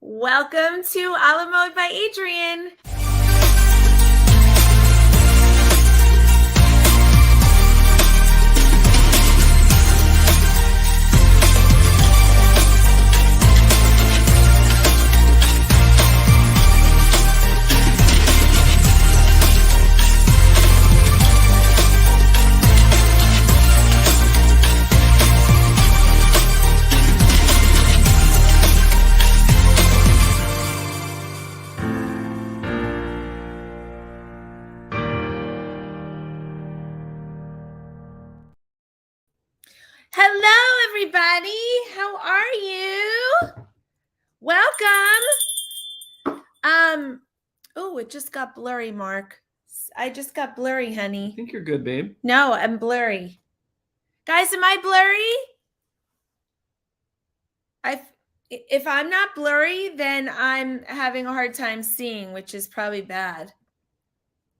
Welcome to A La Mode by Adrienne. Hello, everybody. How are you? Welcome. Oh, it just got blurry, Mark. I just got blurry, honey. I think you're good, babe. No, I'm blurry. Guys, am I blurry? If I'm not blurry, then I'm having a hard time seeing, which is probably bad.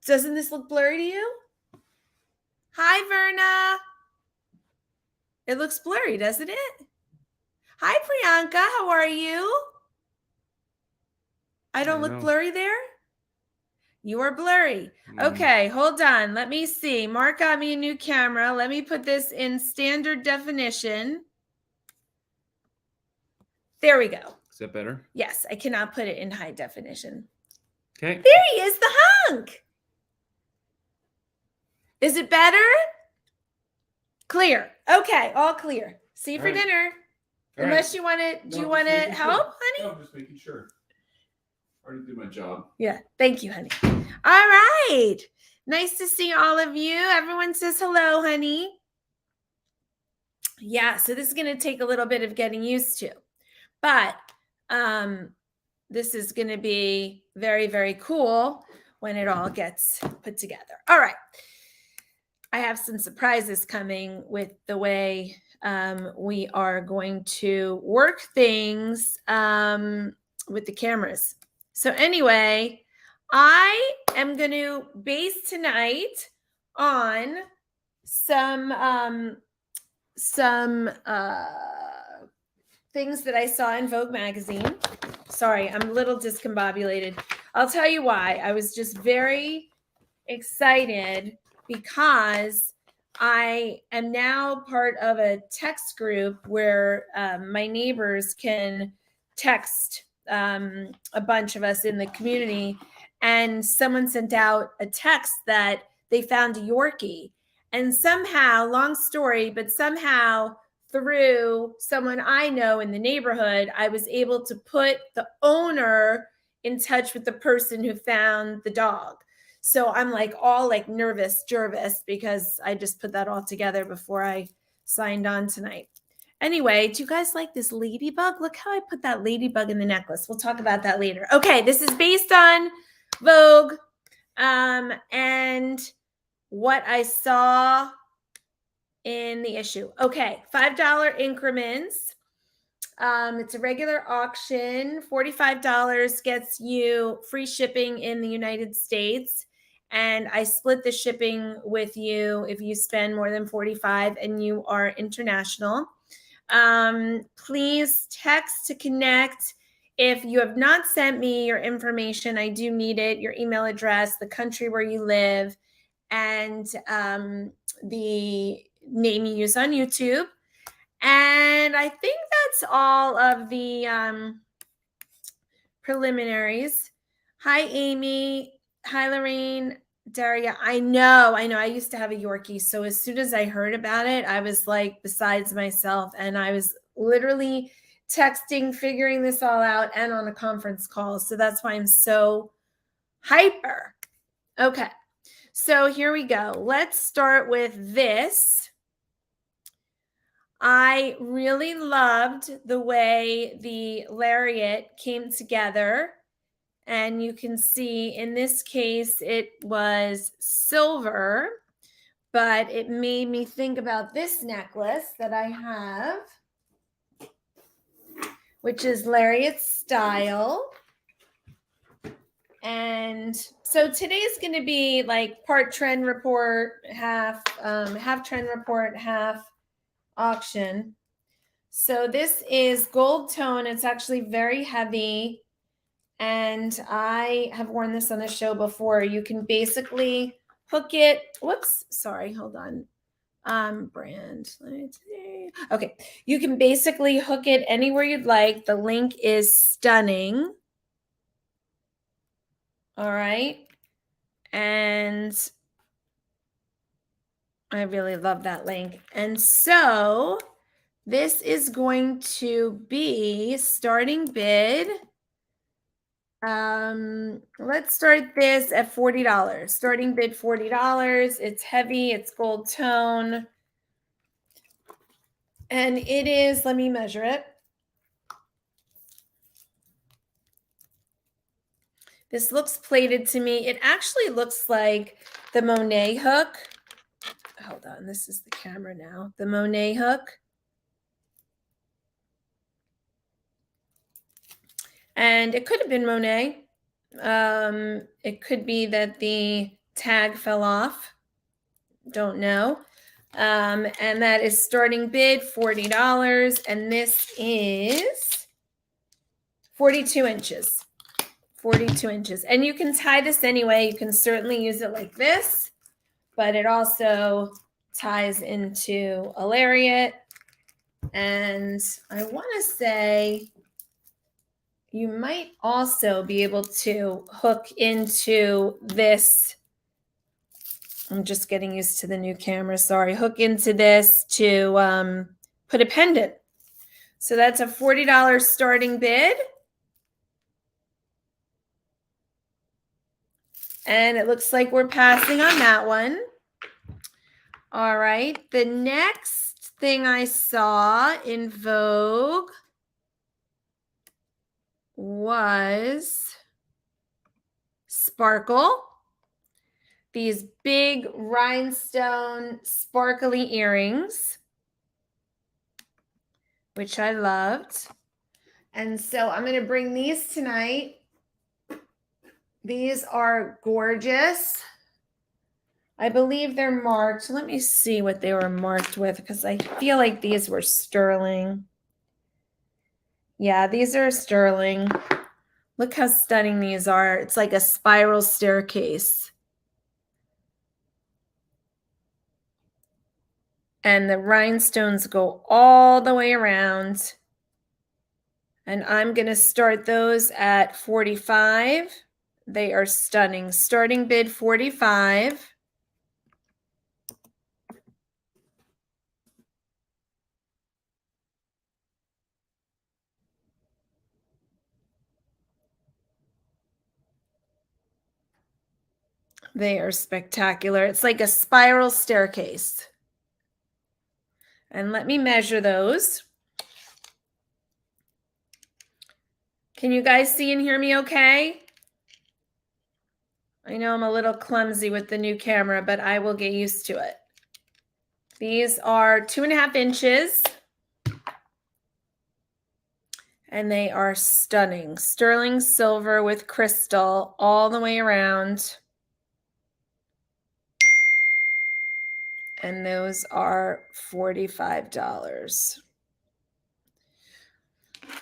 Doesn't this look blurry to you? Hi, Verna. It looks blurry, doesn't it? Hi, Priyanka. How are you? I don't look blurry there? You are blurry. Okay, hold on. Let me see. Mark got me a new camera. Let me put this in standard definition. There we go. Is that better? Yes, I cannot put it in high definition. Okay. There he is, the hunk. Is it better? Clear. Okay, all clear. See you for dinner. Unless you want to, do you want to help, honey? No, I'm just making sure. I already did my job. Yeah, thank you, honey. All right. Nice to see all of you. Everyone says hello, honey. Yeah, so this is going to take a little bit of getting used to. But this is going to be very, very cool when it all gets put together. All right. I have some surprises coming with the way we are going to work things with the cameras. So anyway, I am going to base tonight on some things that I saw in Vogue magazine. Sorry, I'm a little discombobulated. I'll tell you why. I was just very excited because I am now part of a text group where my neighbors can text a bunch of us in the community, and someone sent out a text that they found a Yorkie, and somehow, long story, but somehow through someone I know in the neighborhood, I was able to put the owner in touch with the person who found the dog. So I'm like all like nervous, because I just put that all together before I signed on tonight. Anyway, do you guys like this ladybug? Look how I put that ladybug in the necklace. We'll talk about that later. Okay, this is based on Vogue and what I saw in the issue. Okay, $5 increments. It's a regular auction. $45 gets you free shipping in the United States. And I split the shipping with you if you spend more than $45 and you are international. Please text to connect. If you have not sent me your information, I do need it, your email address, the country where you live, and the name you use on YouTube. And I think that's all of the preliminaries. Hi, Amy. Hi, Lorraine. Daria. I know. I used to have a Yorkie. So as soon as I heard about it, I was like besides myself. And I was literally texting, figuring this all out, and on a conference call. So that's why I'm so hyper. Okay. So here we go. Let's start with this. I really loved the way the lariat came together. And you can see in this case, it was silver, but it made me think about this necklace that I have, which is lariat style. And so today's going to be like part trend report, half trend report, half auction. So this is gold tone. It's actually very heavy. And I have worn this on the show before. You can basically hook it. Whoops, sorry, hold on. Brand. Okay, you can basically hook it anywhere you'd like. The link is stunning. All right. And I really love that link. And so this is going to be starting bid. Let's start this at $40. Starting bid $40. It's heavy, it's gold tone. And it is, let me measure it. This looks plated to me. It actually looks like the Monet hook. Hold on, this is the camera now. The Monet hook. And it could have been Monet. It could be that the tag fell off. Don't know. And that is starting bid $40. And this is 42 inches. 42 inches. And you can tie this anyway. You can certainly use it like this, but it also ties into a lariat. And I want to say you might also be able to hook into this. I'm just getting used to the new camera. Sorry. Hook into this to put a pendant. So that's a $40 starting bid. And it looks like we're passing on that one. All right. The next thing I saw in Vogue was sparkle. These big rhinestone sparkly earrings, which I loved. And so I'm going to bring these tonight. These are gorgeous. I believe they're marked. Let me see what they were marked with because I feel like these were sterling. Yeah, these are sterling. Look how stunning these are. It's like a spiral staircase. And the rhinestones go all the way around. And I'm going to start those at $45. They are stunning. Starting bid $45. They are spectacular. It's like a spiral staircase. And let me measure those. Can you guys see and hear me okay? I know I'm a little clumsy with the new camera, but I will get used to it. These are 2.5 inches. And they are stunning. Sterling silver with crystal all the way around. And those are $45.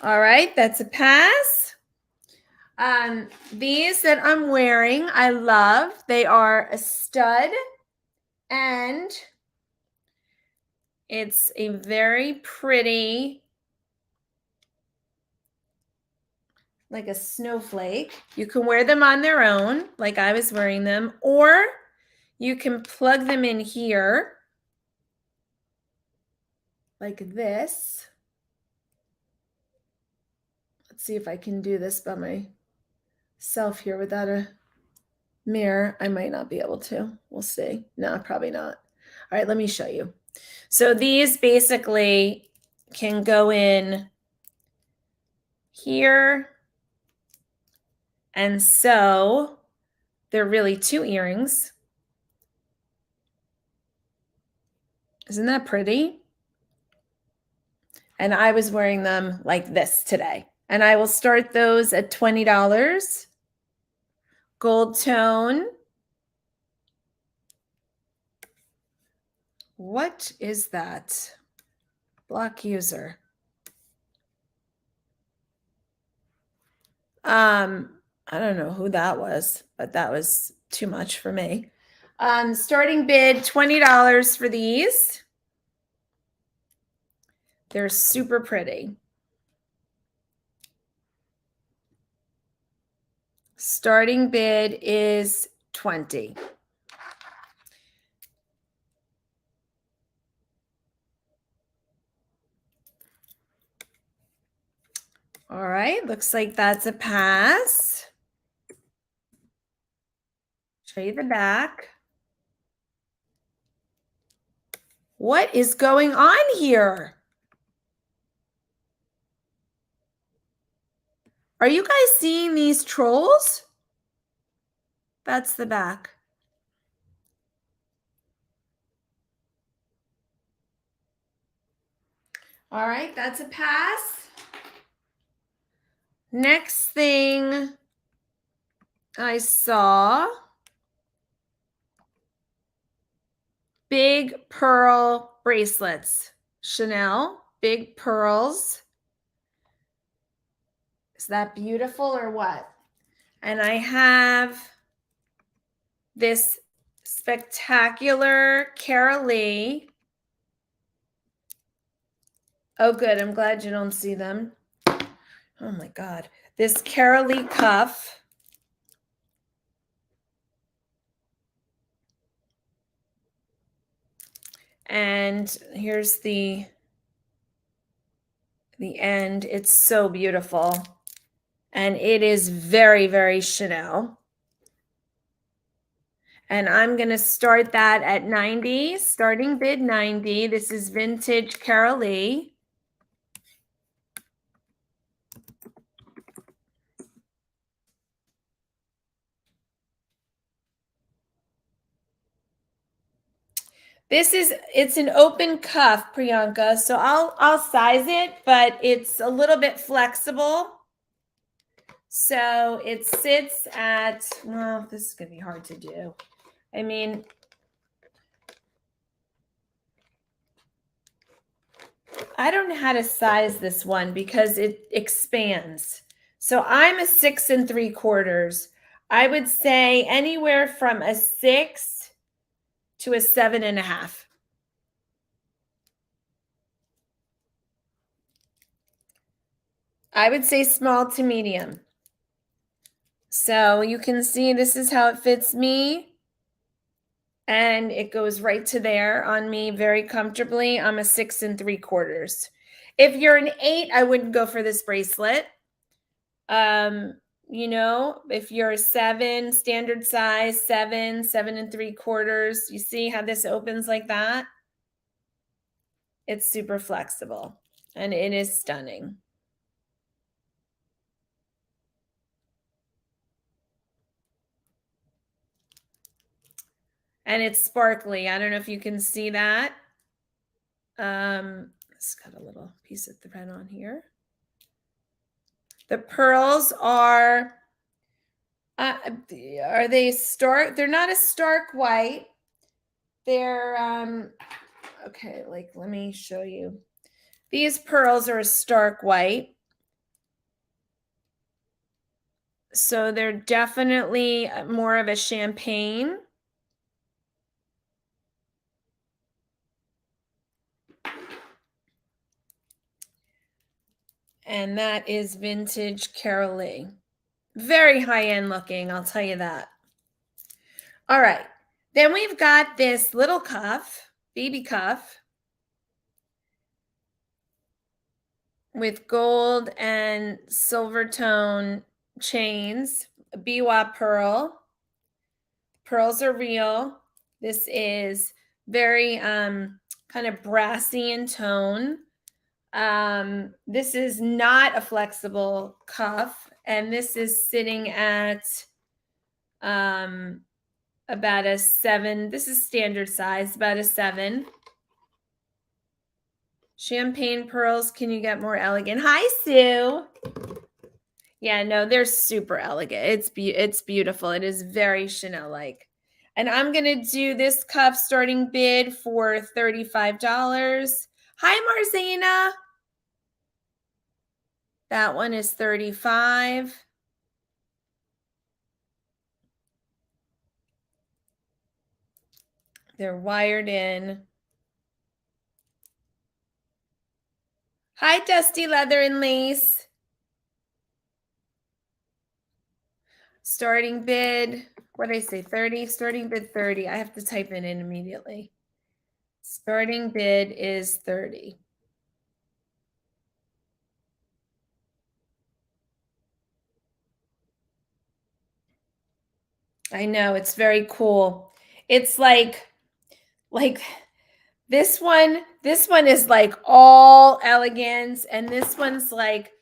All right, that's a pass. These that I'm wearing, I love. They are a stud, and it's a very pretty, like a snowflake. You can wear them on their own, like I was wearing them, or you can plug them in here, like this. Let's see if I can do this by myself here without a mirror. I might not be able to. We'll see. No, probably not. All right, let me show you. So these basically can go in here. And so they're really 2 earrings. Isn't that pretty? And I was wearing them like this today. And I will start those at $20. Gold tone. What is that? Block user. I don't know who that was, but that was too much for me. Starting bid $20 for these. They're super pretty. Starting bid is 20. All right, looks like that's a pass. Show you the back. What is going on here? Are you guys seeing these trolls? That's the back. All right, that's a pass. Next thing I saw, big pearl bracelets. Chanel, big pearls. Is that beautiful or what? And I have this spectacular Cara Lee. Oh, good. I'm glad you don't see them. Oh my God. This Cara Lee cuff. And here's the end. It's so beautiful. And it is very, very Chanel. And I'm going to start that at 90, starting bid 90. This is vintage Cara Lee. It's an open cuff, Priyanka. So I'll size it, but it's a little bit flexible. So it sits at, well, this is going to be hard to do. I mean, I don't know how to size this one because it expands. So I'm a 6 3/4. I would say anywhere from a 6 to a 7.5. I would say small to medium. So you can see this is how it fits me. And it goes right to there on me very comfortably. I'm a 6 3/4. If you're an 8, I wouldn't go for this bracelet. You know, if you're a 7, standard size, 7 3/4, you see how this opens like that? It's super flexible and it is stunning. And it's sparkly. I don't know if you can see that. It's got a little piece of thread on here. The pearls are they stark? They're not a stark white. They're okay, like let me show you. These pearls are a stark white. So they're definitely more of a champagne. And that is vintage Cara Lee. Very high-end looking, I'll tell you that. All right. Then we've got this little cuff, baby cuff, with gold and silver tone chains, a biwa pearl. Pearls are real. This is very kind of brassy in tone. This is not a flexible cuff, and this is sitting at about a 7. This is standard size, about a 7. Champagne pearls. Can you get more elegant? Hi, Sue. Yeah, no, they're super elegant. It's beautiful. It is very Chanel-like. And I'm going to do this cuff starting bid for $35. Hi, Marzena. That one is $35. They're wired in. Hi, Dusty Leather and Lace. Starting bid, what did I say, 30? Starting bid 30. I have to type it in immediately. Starting bid is 30. I know, it's very cool. It's like this one is like all elegance, and this one's like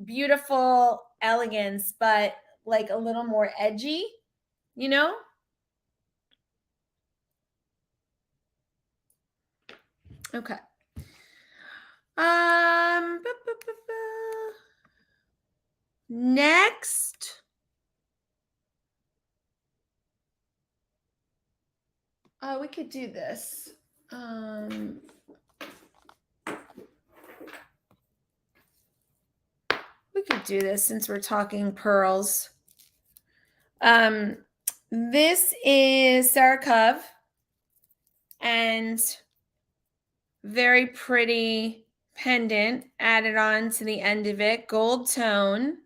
beautiful elegance, but like a little more edgy, you know? Okay. Next. Oh, we could do this. We could do this since we're talking pearls. This is Sarah Cove, and very pretty pendant added on to the end of it, gold tone.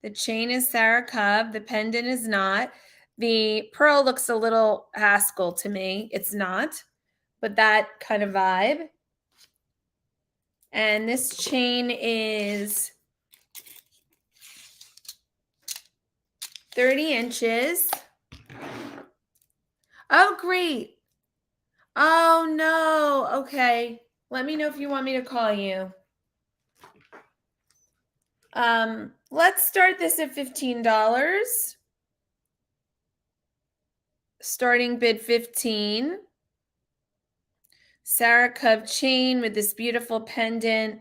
The chain is Sarah Cove, the pendant is not. The pearl looks a little Haskell to me. It's not, but that kind of vibe. And this chain is 30 inches. Oh, great. Oh, no. Okay. Let me know if you want me to call you. Let's start this at $15. Starting bid 15. Sarah Cove chain with this beautiful pendant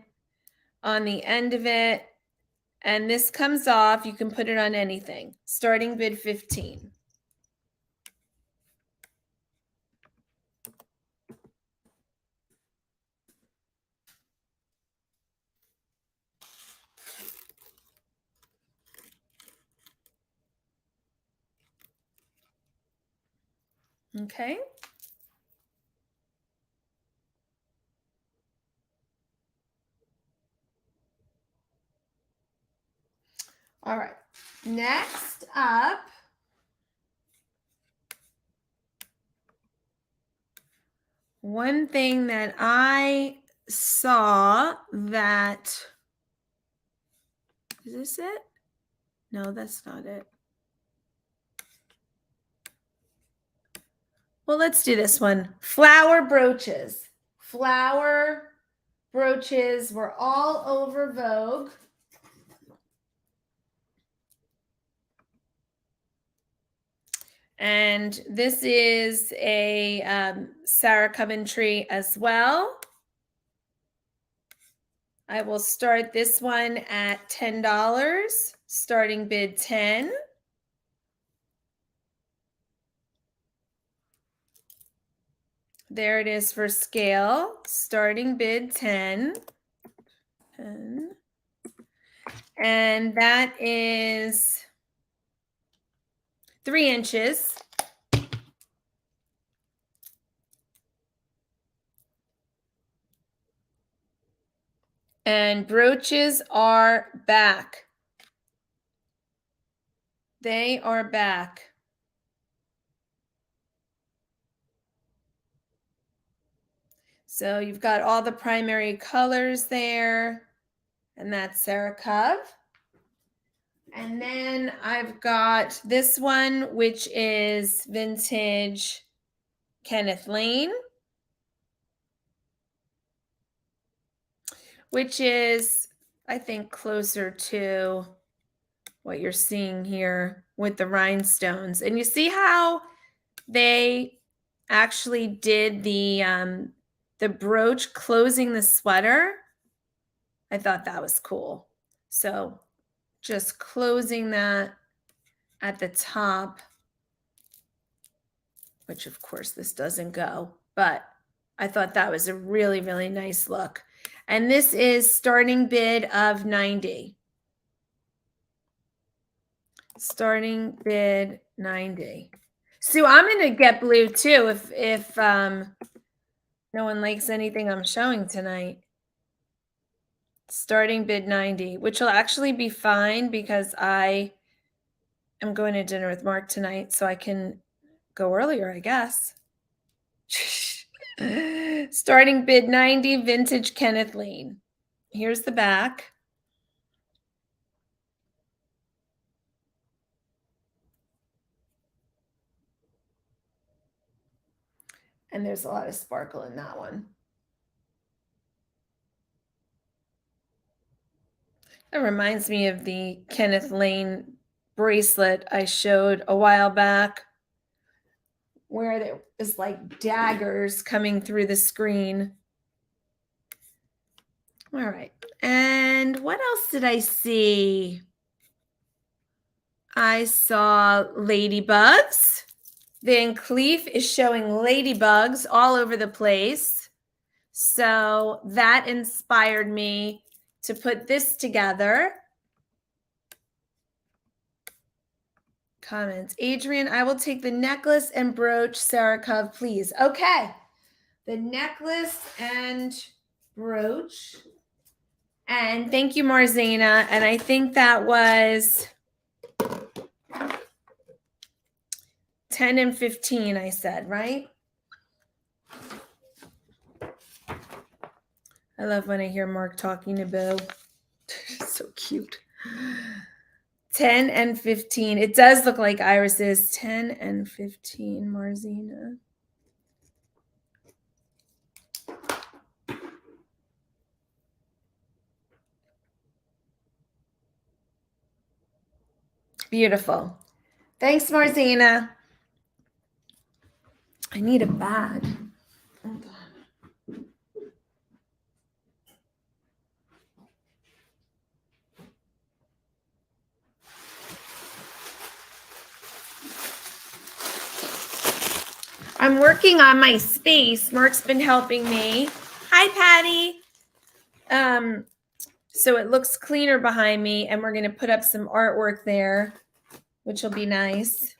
on the end of it. And this comes off. You can put it on anything. Starting bid 15. Okay. All right. Next up, one thing that I saw that, is this it? No, that's not it. Well, let's do this one. Flower brooches. Flower brooches were all over Vogue. And this is a Sarah Coventry as well. I will start this one at $10. Starting bid 10. There it is for scale. Starting bid 10. 10. And that is 3 inches. And brooches are back. They are back. So you've got all the primary colors there, and that's Sarah Cove. And then I've got this one, which is vintage Kenneth Lane, which is, I think, closer to what you're seeing here with the rhinestones. And you see how they actually did the brooch closing the sweater? I thought that was cool. So just closing that at the top, which of course this doesn't go, but I thought that was a really, really nice look. And this is starting bid of 90. Starting bid 90. Sue, I'm gonna get blue too if no one likes anything I'm showing tonight. Starting bid 90, which will actually be fine because I am going to dinner with Mark tonight, so I can go earlier, I guess. Starting bid 90, vintage Kenneth Lane. Here's the back. And there's a lot of sparkle in that one. It reminds me of the Kenneth Lane bracelet I showed a while back, where there was like daggers coming through the screen. All right. And what else did I see? I saw ladybugs. Van Cleef is showing ladybugs all over the place. So that inspired me to put this together. Comments. Adrian, I will take the necklace and brooch, Sarah Cove, please. Okay. The necklace and brooch. And thank you, Marzana. And I think that was 10 and 15, I said, right? I love when I hear Mark talking to Boo. So cute. 10 and 15. It does look like irises. 10 and 15, Marzina. Beautiful. Thanks, Marzina. I need a bag. Hold on. I'm working on my space. Mark's been helping me. Hi, Patty. So it looks cleaner behind me, and we're going to put up some artwork there, which will be nice.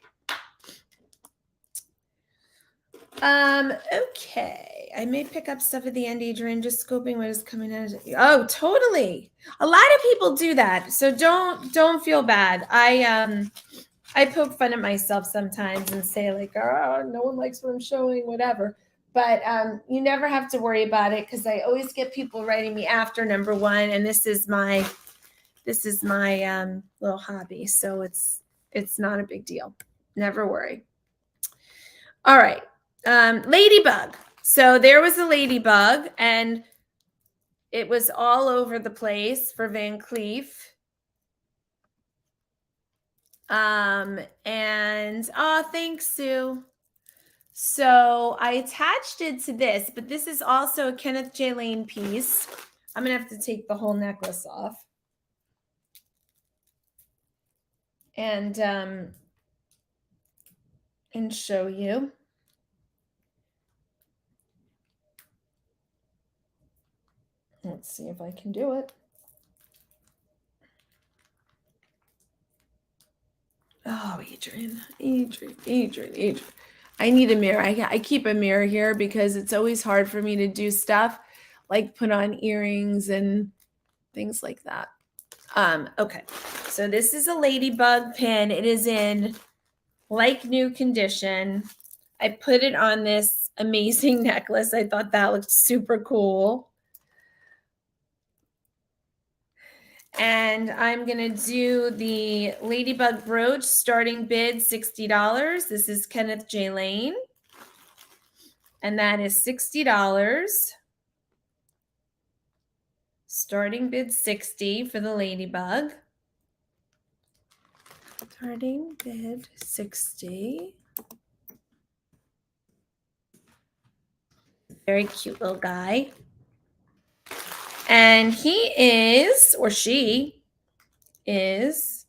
Okay. I may pick up stuff at the end, Adrian, just scoping what is coming out. Oh, totally. A lot of people do that. So don't feel bad. I poke fun at myself sometimes and say like, oh, no one likes what I'm showing, whatever. But you never have to worry about it because I always get people writing me after number one, and this is my little hobby, so it's not a big deal. Never worry. All right, ladybug. So there was a ladybug, and it was all over the place for Van Cleef. And oh, thanks, Sue. So I attached it to this, but this is also a Kenneth J. Lane piece. I'm gonna have to take the whole necklace off. And show you. Let's see if I can do it. Oh, Adrian. I need a mirror. I keep a mirror here because it's always hard for me to do stuff like put on earrings and things like that. Okay, so this is a ladybug pin. It is in like new condition. I put it on this amazing necklace. I thought that looked super cool. And I'm going to do the ladybug brooch, starting bid $60. This is Kenneth J. Lane. And that is $60. Starting bid 60 for the ladybug. Starting bid 60. Very cute little guy. And he is, or she is,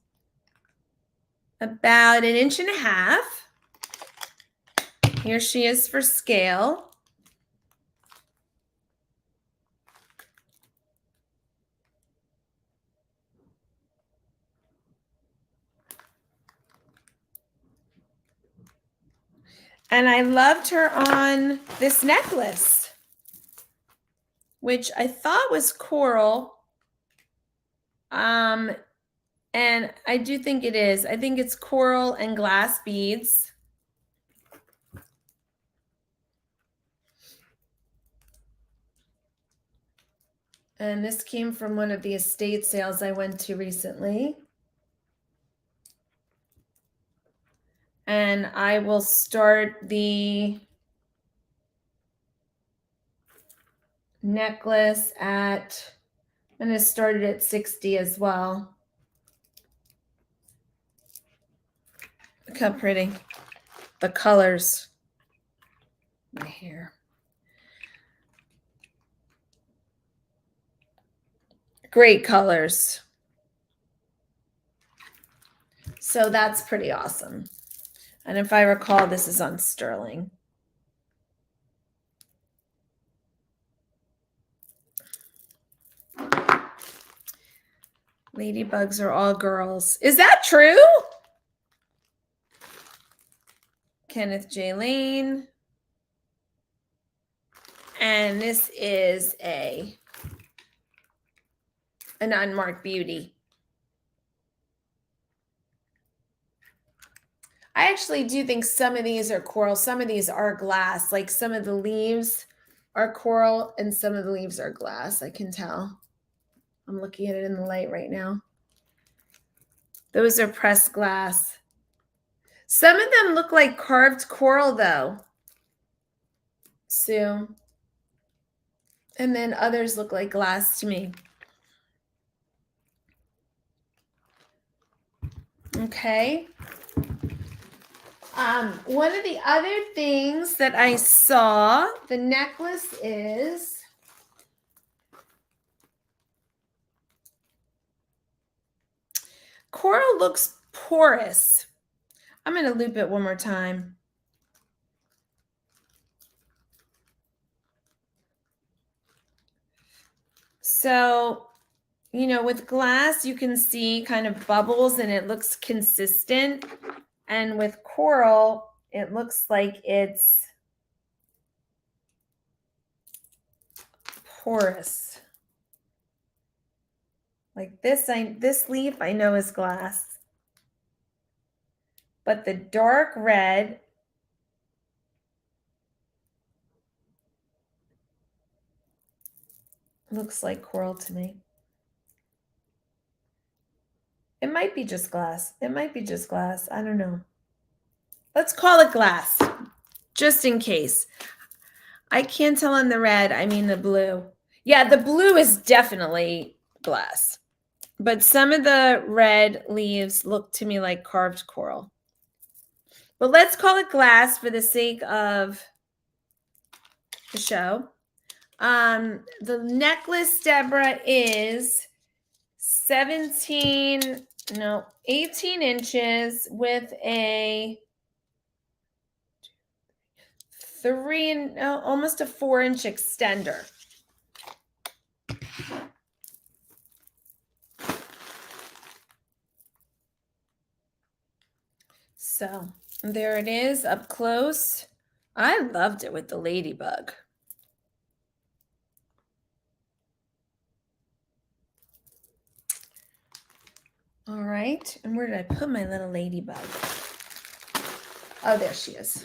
about 1.5 inches. Here she is for scale. And I loved her on this necklace, which I thought was coral. And I do think it is. I think it's coral and glass beads. And this came from one of the estate sales I went to recently. And I will start the necklace at, I'm going to start it at 60 as well. Look how pretty. The colors. My hair. Great colors. So that's pretty awesome. And if I recall, this is on sterling. Ladybugs are all girls. Is that true? Kenneth J. Lane. And this is an unmarked beauty. I actually do think some of these are coral. Some of these are glass. Like some of the leaves are coral and some of the leaves are glass. I can tell. I'm looking at it in the light right now. Those are pressed glass. Some of them look like carved coral though, Sue. And then others look like glass to me. Okay. One of the other things that I saw, the necklace is coral looks porous. I'm going to loop it one more time. So, you know, with glass, you can see kind of bubbles and it looks consistent. And with coral, it looks like it's porous. Like this leaf I know is glass. But the dark red looks like coral to me. It might be just glass. It might be just glass. I don't know. Let's call it glass, just in case. I can't tell on the red. I mean the blue. Yeah, the blue is definitely glass. But some of the red leaves look to me like carved coral. But let's call it glass for the sake of the show. The necklace, Deborah, is 18 inches with a almost a 4-inch extender. So there it is up close. I loved it with the ladybug. All right, and where did I put my little ladybug? Oh, there she is.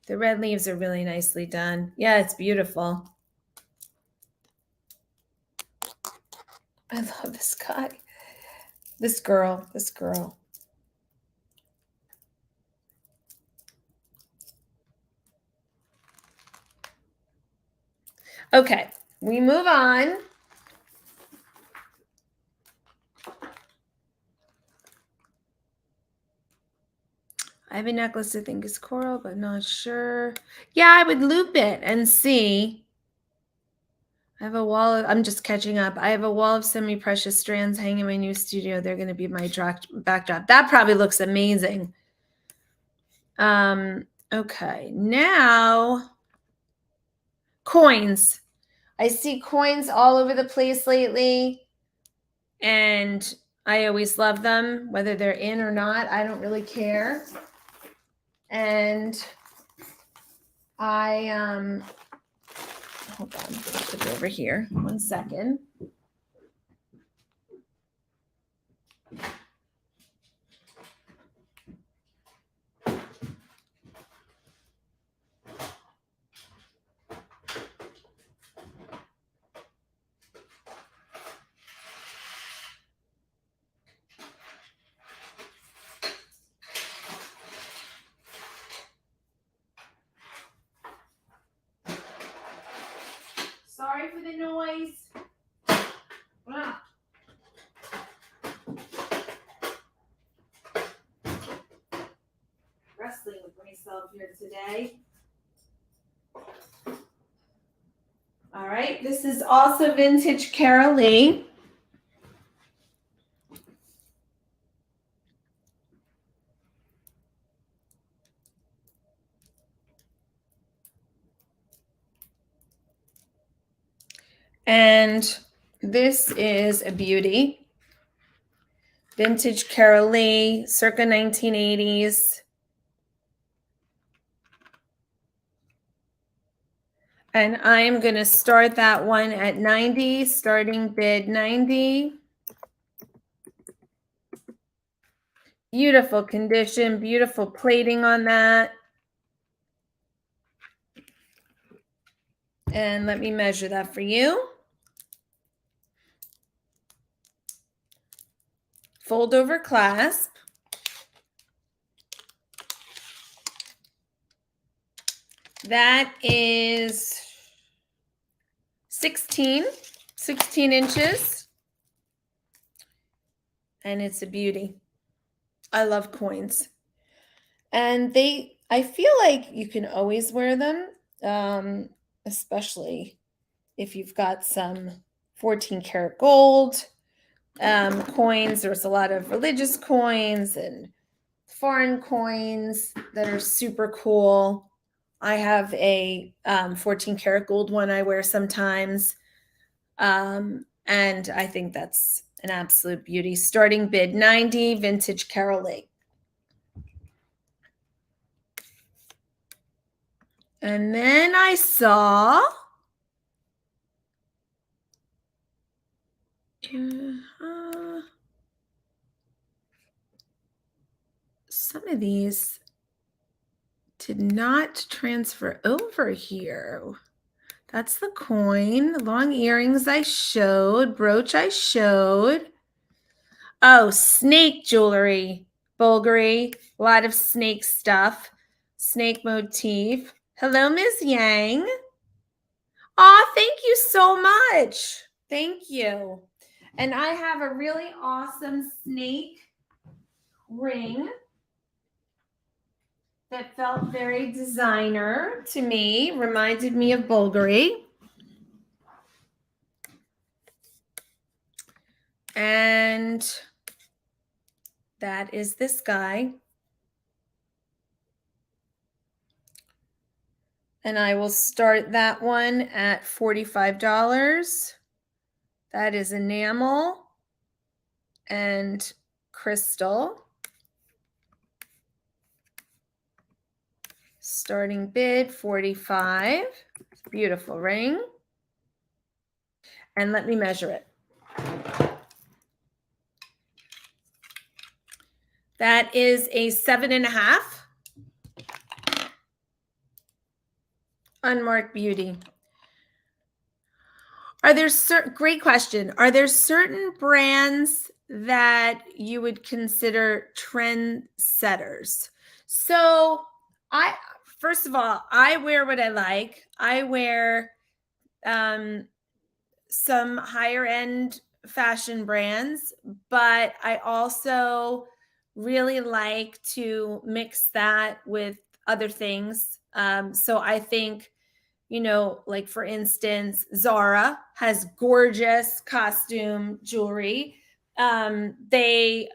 The red leaves are really nicely done. Yeah, it's beautiful. I love this guy. This girl. Okay, we move on. I have a necklace I think is coral, but not sure. Yeah, I would loop it and see. I have a wall of, I'm just catching up. I have a wall of semi-precious strands hanging in my new studio. They're going to be my backdrop. That probably looks amazing. Okay, now coins. I see coins all over the place lately, and I always love them, whether they're in or not. I don't really care. And I hold on, put it over here. 1 second. Sorry for the noise. Ah. Wrestling with myself here today. All right, this is also vintage Carol Lee. And this is a beauty. Vintage Carol Lee, circa 1980s. And I am going to start that one at 90, starting bid 90. Beautiful condition, beautiful plating on that. And let me measure that for you. Fold over clasp. That is 16 inches. And it's a beauty. I love coins. And I feel like you can always wear them, especially if you've got some 14 karat gold coins. There's a lot of religious coins and foreign coins that are super cool. I have a 14 karat gold one I wear sometimes. And I think that's an absolute beauty. Starting bid 90, vintage Carol Lee. And then I saw some of these did not transfer over here. That's the coin. Long earrings I showed. Brooch I showed. Oh, snake jewelry. Bulgari. A lot of snake stuff. Snake motif. Hello, Ms. Yang. Aw, thank you so much. Thank you. And I have a really awesome snake ring that felt very designer to me, reminded me of Bulgari. And that is this guy. And I will start that one at $45. That is enamel and crystal. Starting bid 45. Beautiful ring. And let me measure it. That is a 7.5. Unmarked beauty. Are there great question. Are there certain brands that you would consider trend setters? So first of all, I wear what I like. I wear some higher end fashion brands, but I also really like to mix that with other things. So I think, like for instance, Zara has gorgeous costume jewelry. They,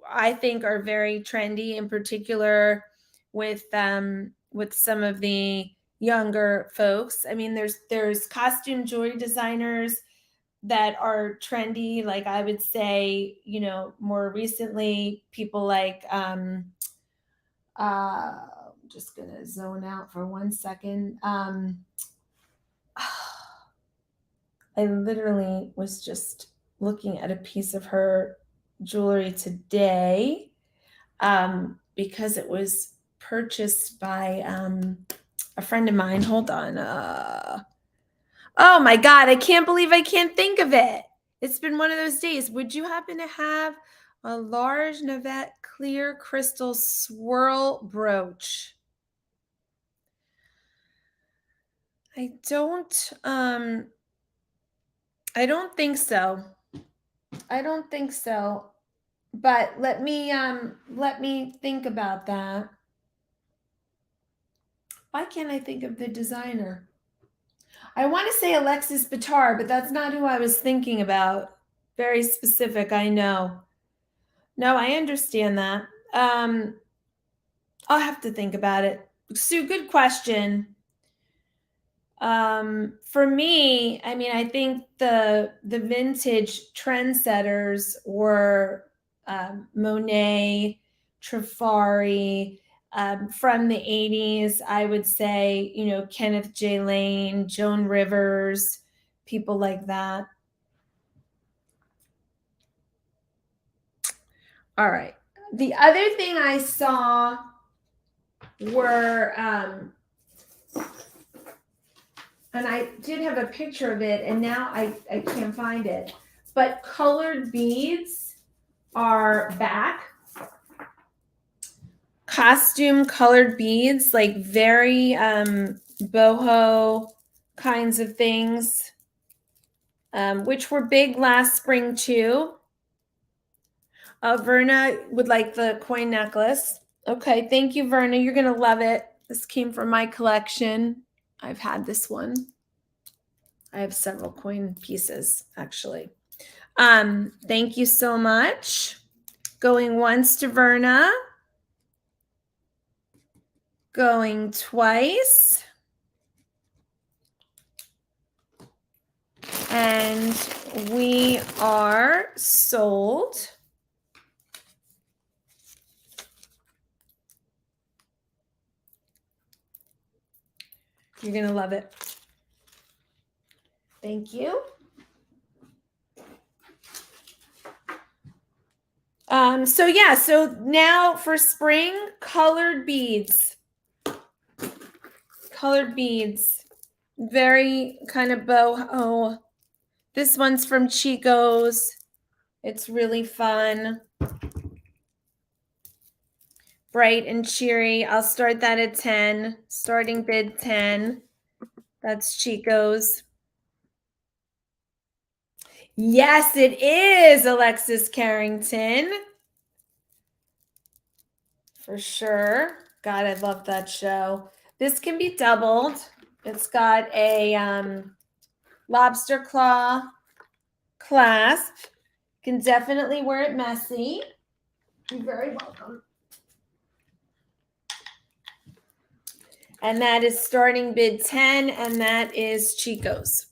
I think, are very trendy, in particular with some of the younger folks. I mean, there's costume jewelry designers that are trendy. Like I would say, more recently, people like I'm just going to zone out for 1 second. I literally was just looking at a piece of her jewelry today because it was purchased by a friend of mine. Hold on. Oh my God, I can't believe I can't think of it. It's been one of those days. Would you happen to have a large Navette clear crystal swirl brooch? I don't think so. I don't think so. But let me think about that. Why can't I think of the designer? I want to say Alexis Bitar, but that's not who I was thinking about. Very specific, I know. No, I understand that. I'll have to think about it. Sue, good question. For me, I mean, I think the vintage trendsetters were Monet, Trifari. From the 80s, I would say, Kenneth J. Lane, Joan Rivers, people like that. All right. The other thing I saw were, and I did have a picture of it, and now I can't find it, but colored beads are back. Costume colored beads, like very boho kinds of things, which were big last spring too. Verna would like the coin necklace. Okay, thank you, Verna. You're going to love it. This came from my collection. I've had this one. I have several coin pieces, actually. Thank you so much. Going once to Verna. Going twice. And we are sold. You're going to love it. Thank you. So now for spring, colored beads. Colored beads. Very kind of boho. This one's from Chico's. It's really fun. Bright and cheery. I'll start that at 10. Starting bid 10. That's Chico's. Yes, it is Alexis Carrington. For sure. God, I love that show. This can be doubled. It's got a lobster claw clasp. Can definitely wear it messy. You're very welcome. And that is starting bid 10, and that is Chico's.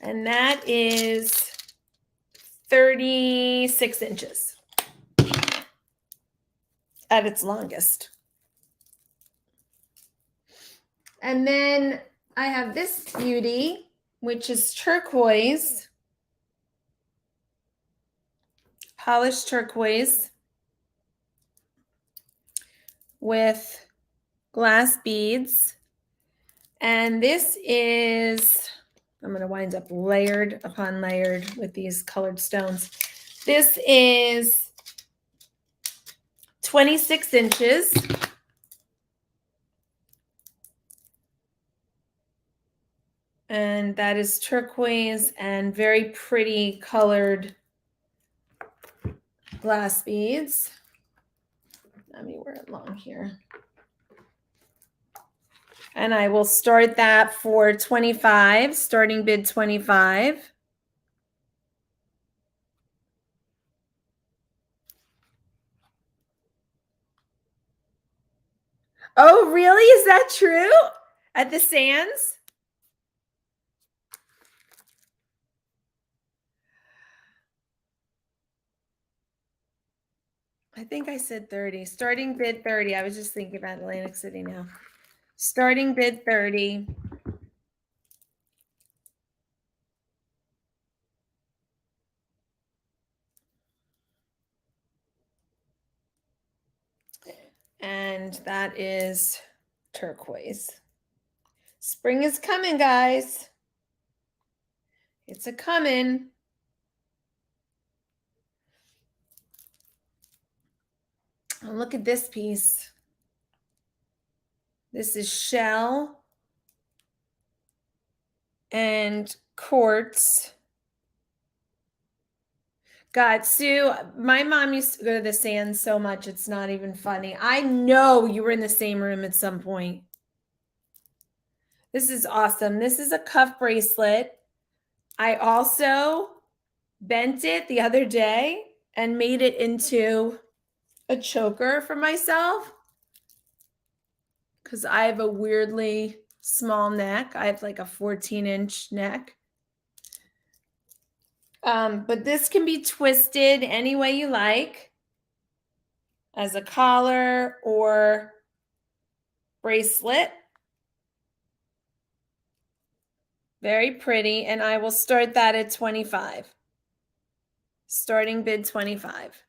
And that is 36 inches at its longest. And then I have this beauty, which is turquoise, polished turquoise with glass beads. And this is, I'm going to wind up layered upon layered with these colored stones. This is 26 inches. And that is turquoise and very pretty colored glass beads. Let me wear it long here. And I will start that for 25, starting bid 25. Oh, really? Is that true? At the Sands? I think I said 30. Starting bid 30. I was just thinking about Atlantic City now. Starting bid 30. And that is turquoise. Spring is coming, guys. It's a coming. Oh, look at this piece. This is shell and quartz. God, Sue, my mom used to go to the sand so much, it's not even funny. I know you were in the same room at some point. This is awesome. This is a cuff bracelet. I also bent it the other day and made it into a choker for myself because I have a weirdly small neck. I have like a 14-inch neck. But this can be twisted any way you like, as a collar or bracelet. Very pretty. And I will start that at 25. Starting bid 25.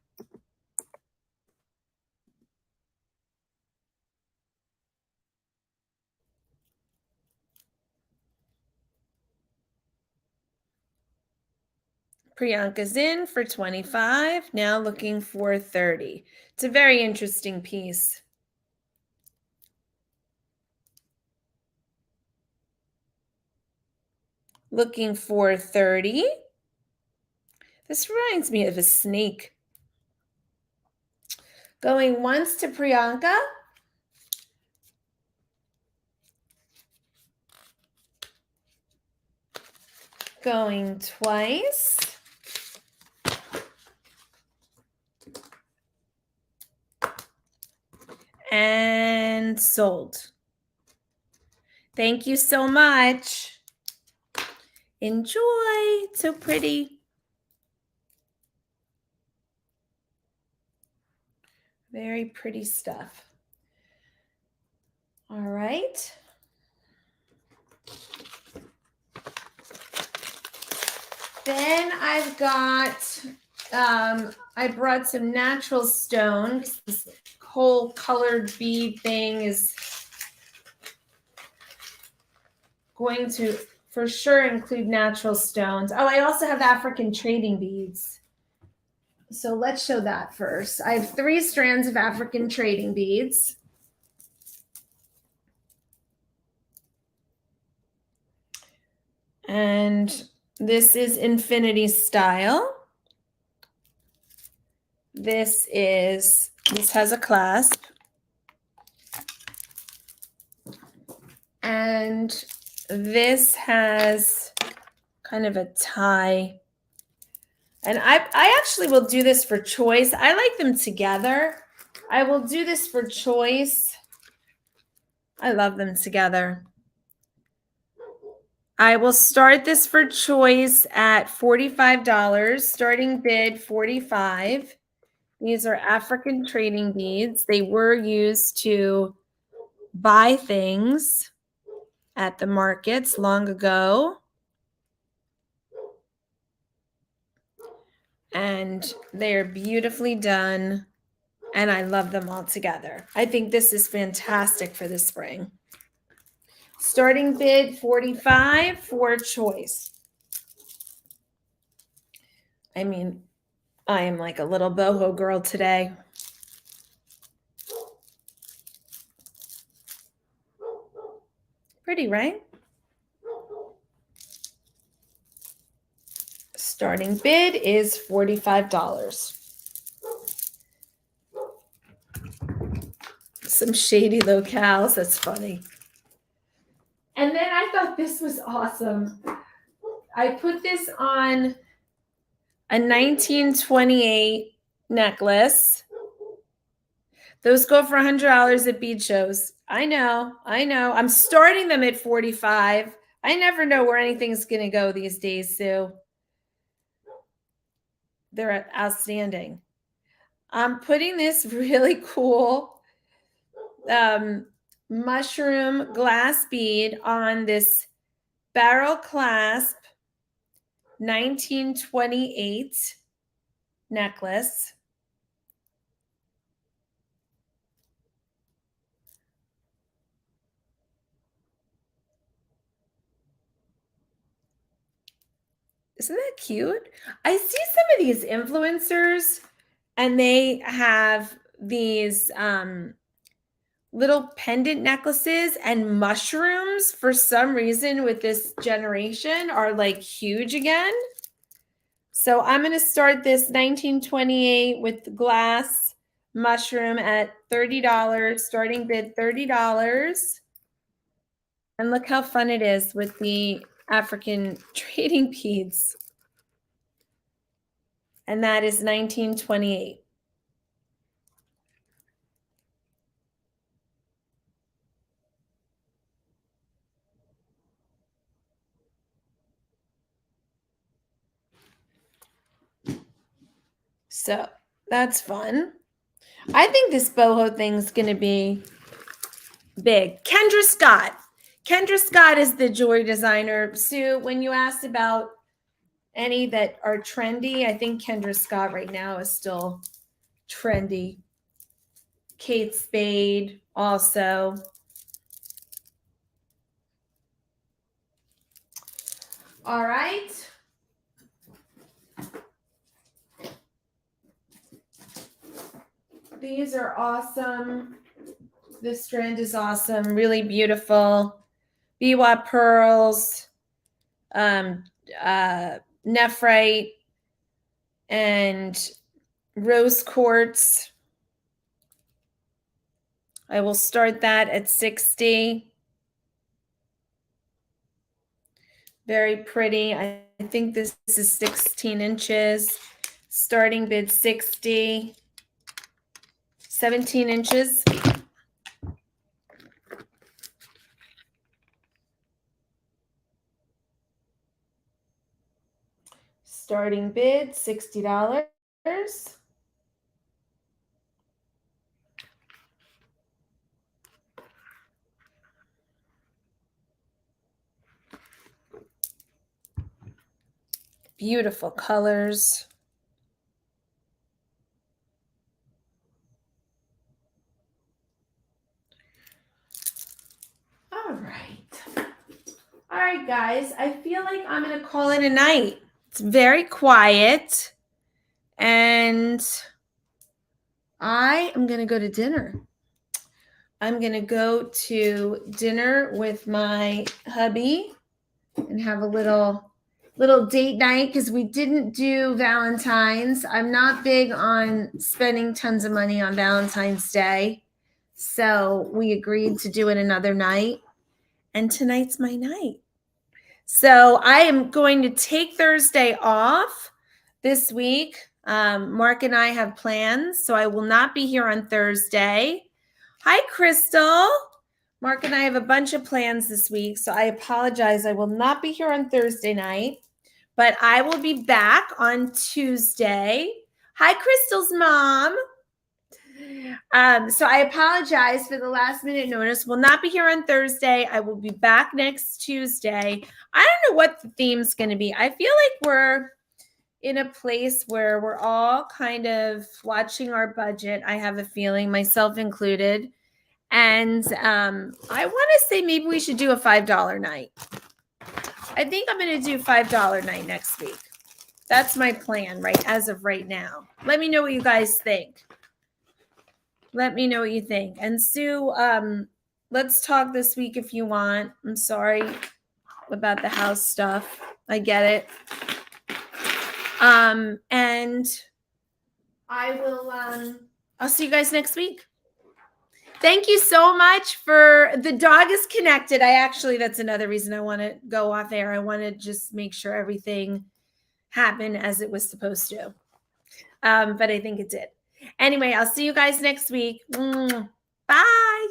Priyanka's in for 25, now looking for 30. It's a very interesting piece. Looking for 30. This reminds me of a snake. Going once to Priyanka. Going twice. And sold. Thank you so much. Enjoy. So pretty. Very pretty stuff. All right. Then I've got, I brought some natural stone. This whole colored bead thing is going to for sure include natural stones. Oh, I also have African trading beads. So let's show that first. I have 3 strands of African trading beads. And this is infinity style. This has a clasp. And this has kind of a tie. And I actually will do this for choice. I like them together. I will do this for choice. I love them together. I will start this for choice at $45. Starting bid $45. These are African trading beads. They were used to buy things at the markets long ago. And they're beautifully done. And I love them all together. I think this is fantastic for the spring. Starting bid $45 for choice. I mean, I am like a little boho girl today. Pretty, right? Starting bid is $45. Some shady locales. That's funny. And then I thought this was awesome. I put this on a 1928 necklace. Those go for $100 at bead shows. I know. I'm starting them at $45. I never know where anything's going to go these days, Sue. They're outstanding. I'm putting this really cool mushroom glass bead on this barrel clasp 1928 necklace. Isn't that cute? I see some of these influencers and they have these little pendant necklaces, and mushrooms for some reason with this generation are like huge again. So I'm going to start this 1928 with the glass mushroom at $30, starting bid $30. And look how fun it is with the African trading beads. And that is 1928. So that's fun. I think this boho thing's going to be big. Kendra Scott. Kendra Scott is the jewelry designer. Sue, when you asked about any that are trendy, I think Kendra Scott right now is still trendy. Kate Spade also. All right. These are awesome. This strand is awesome. Really beautiful. Biwa pearls, nephrite, and rose quartz. I will start that at 60. Very pretty. I think this is 16 inches. Starting bid 60. 17 inches. Starting bid $60. Beautiful colors. All right. All right, guys. I feel like I'm going to call it a night. It's very quiet. And I am going to go to dinner. I'm going to go to dinner with my hubby and have a little date night because we didn't do Valentine's. I'm not big on spending tons of money on Valentine's Day. So we agreed to do it another night. And tonight's my night. So I am going to take Thursday off this week. Mark and I have plans, so I will not be here on Thursday. Hi, Crystal. Mark and I have a bunch of plans this week, so I apologize. I will not be here on Thursday night, but I will be back on Tuesday. Hi, Crystal's mom. So I apologize for the last minute notice. We'll not be here on Thursday. I will be back next Tuesday. I don't know what the theme's going to be. I feel like we're in a place where we're all kind of watching our budget. I have a feeling, myself included. And I want to say maybe we should do a $5 night. I think I'm going to do $5 night next week. That's my plan, right, as of right now. Let me know what you guys think. Let me know what you think. And Sue, let's talk this week if you want. I'm sorry about the house stuff. I get it. And I will, I'll see you guys next week. Thank you so much for the dog is connected. That's another reason I want to go off air. I want to just make sure everything happened as it was supposed to. But I think it did. Anyway, I'll see you guys next week. Bye.